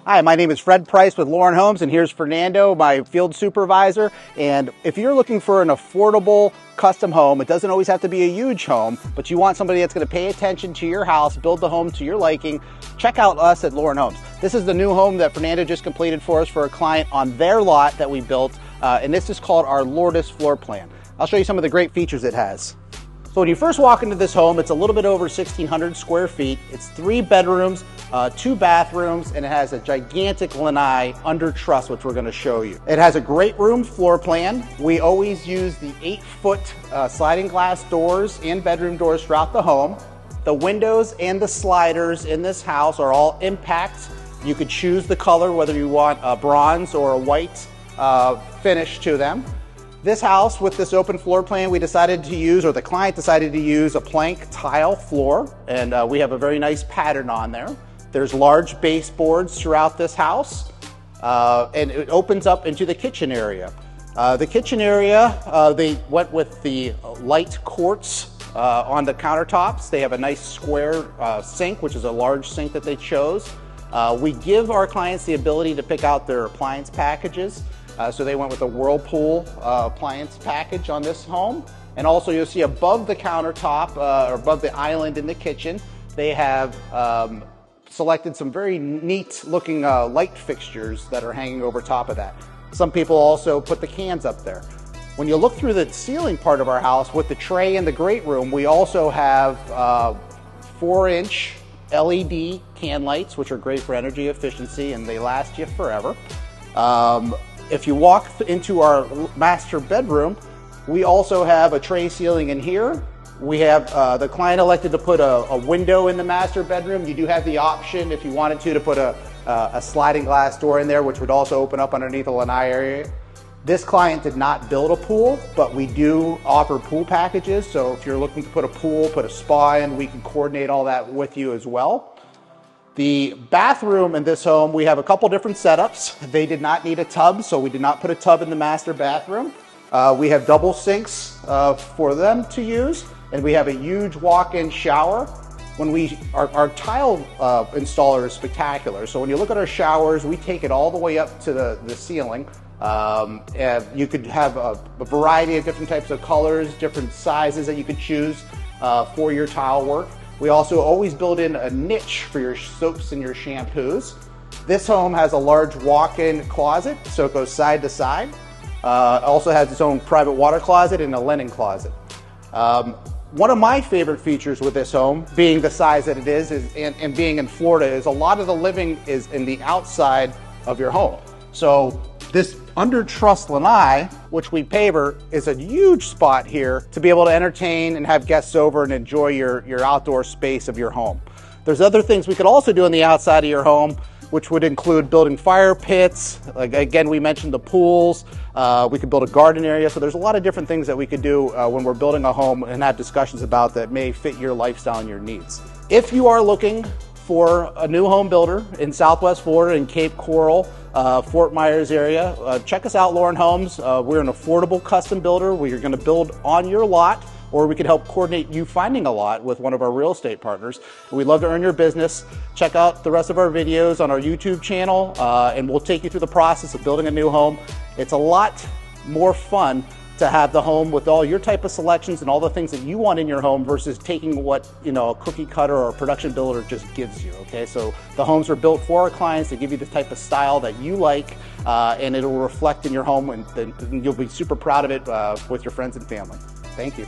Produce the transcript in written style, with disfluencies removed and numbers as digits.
Hi, my name is Fred Price with Lourdes Homes, and here's Fernando, my field supervisor. And if you're looking for an affordable custom home, it doesn't always have to be a huge home, but you want somebody that's going to pay attention to your house, build the home to your liking, check out us at Lourdes Homes. This is the new home that Fernando just completed for us for a client on their lot that we built, and this is called our Lourdes floor plan. I'll show you some of the great features it has. So when you first walk into this home, it's a little bit over 1,600 square feet. It's 3 bedrooms, 2 bathrooms, and it has a gigantic lanai under-truss, which we're going to show you. It has a great room floor plan. We always use the 8-foot sliding glass doors and bedroom doors throughout the home. The windows and the sliders in this house are all impact. You could choose the color, whether you want a bronze or a white finish to them. This house, with this open floor plan, we decided to use, or the client decided to use, a plank tile floor, and we have a very nice pattern on there. There's large baseboards throughout this house, and it opens up into the kitchen area. The kitchen area, they went with the light quartz on the countertops. They have a nice square sink, which is a large sink that they chose. We give our clients the ability to pick out their appliance packages. So they went with a Whirlpool appliance package on this home. And also you'll see above the countertop, or above the island in the kitchen, they have selected some very neat looking light fixtures that are hanging over top of that. Some people also put the cans up there. When you look through the ceiling part of our house with the tray in the great room, we also have 4-inch LED can lights, which are great for energy efficiency and they last you forever. If you walk into our master bedroom, we also have a tray ceiling in here. We have, the client elected to put a window in the master bedroom. You do have the option, if you wanted to put a sliding glass door in there, which would also open up underneath the lanai area. This client did not build a pool, but we do offer pool packages. So if you're looking to put a pool, put a spa in, we can coordinate all that with you as well. The bathroom in this home, we have a couple different setups. They did not need a tub, so we did not put a tub in the master bathroom. We have double sinks for them to use, and we have a huge walk-in shower. When our tile installer is spectacular. So when you look at our showers, we take it all the way up to the ceiling. And you could have a variety of different types of colors, different sizes that you could choose for your tile work. We also always build in a niche for your soaps and your shampoos. This home has a large walk-in closet, so it goes side to side. It also has its own private water closet and a linen closet. One of my favorite features with this home, being the size that it is and being in Florida, is a lot of the living is in the outside of your home. So this under-truss lanai, which we paver, is a huge spot here to be able to entertain and have guests over and enjoy your outdoor space of your home. There's other things we could also do on the outside of your home, which would include building fire pits. Like, again, we mentioned the pools. We could build a garden area. So there's a lot of different things that we could do when we're building a home and have discussions about that may fit your lifestyle and your needs. If you are looking for a new home builder in Southwest Florida, in Cape Coral, Fort Myers area, check us out, Lourdes Homes. We're an affordable custom builder. We are going to build on your lot, or we could help coordinate you finding a lot with one of our real estate partners. We'd love to earn your business. Check out the rest of our videos on our YouTube channel, and we'll take you through the process of building a new home. It's a lot more fun to have the home with all your type of selections and all the things that you want in your home versus taking what, you know, a cookie cutter or a production builder just gives you. Okay, so the homes are built for our clients to give you the type of style that you like, and it'll reflect in your home, and you'll be super proud of it with your friends and family. Thank you.